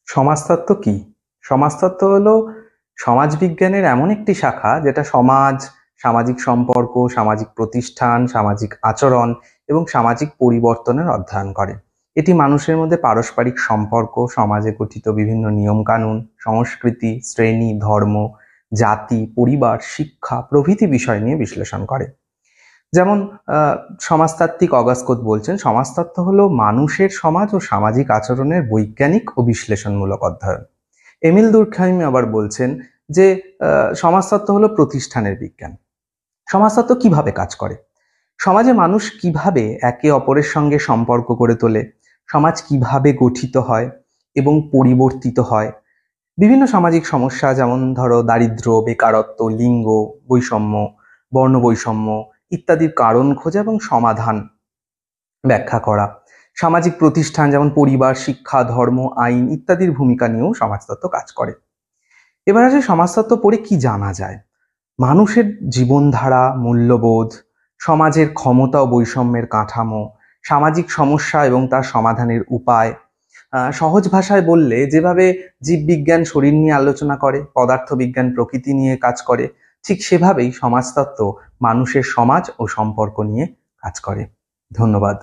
সমাজতত্ত্ব কি? সমাজতত্ত্ব হলো সমাজবিজ্ঞানের এমন একটি শাখা যেটা সমাজ, সামাজিক সম্পর্ক, সামাজিক প্রতিষ্ঠান, সামাজিক আচরণ এবং সামাজিক পরিবর্তনের অধ্যয়ন করে। এটি মানুষের মধ্যে পারস্পরিক সম্পর্ক, সমাজে গঠিত বিভিন্ন নিয়মকানুন, সংস্কৃতি, শ্রেণী, ধর্ম, জাতি, পরিবার, শিক্ষা প্রভৃতি বিষয় নিয়ে বিশ্লেষণ করে। যেমন সমাজতাত্ত্বিক অগাস্কোত বলছেন, সমাজতত্ত্ব হলো মানুষের সমাজ ও সামাজিক আচরণের বৈজ্ঞানিক ও বিশ্লেষণমূলক অধ্যয়ন। এমিল দুর্কহাইম আবার বলছেন যে সমাজতত্ত্ব হলো প্রতিষ্ঠানের বিজ্ঞান। সমাজতত্ত্ব কিভাবে কাজ করে? সমাজে মানুষ কিভাবে একে অপরের সঙ্গে সম্পর্ক গড়ে তোলে, সমাজ কিভাবে গঠিত হয় এবং পরিবর্তিত হয়, বিভিন্ন সামাজিক সমস্যা যেমন ধরো দারিদ্র্য, বেকারত্ব, লিঙ্গ বৈষম্য, বর্ণ বৈষম্য ইত্যাদির কারণ খোঁজা এবং সমাধান ব্যাখ্যা করা, সামাজিক প্রতিষ্ঠান যেমন পরিবার, শিক্ষা, ধর্ম, আইন ইত্যাদির ভূমিকা নিয়েও সমাজতত্ত্ব কাজ করে। এবার আসে সমাজতত্ত্ব পড়ে কি জানা যায়। মানুষের জীবনধারা, মূল্যবোধ, সমাজের ক্ষমতা ও বৈষম্যের কাঠামো, সামাজিক সমস্যা এবং তার সমাধানের উপায়, সহজ ভাষায় বললে যেভাবে জীববিজ্ঞান শরীর নিয়ে আলোচনা করে, পদার্থবিজ্ঞান প্রকৃতি নিয়ে কাজ করে, ঠিক সেভাবেই সমাজতত্ত্ব মানুষের সমাজ ও সম্পর্ক নিয়ে কাজ করে। ধন্যবাদ।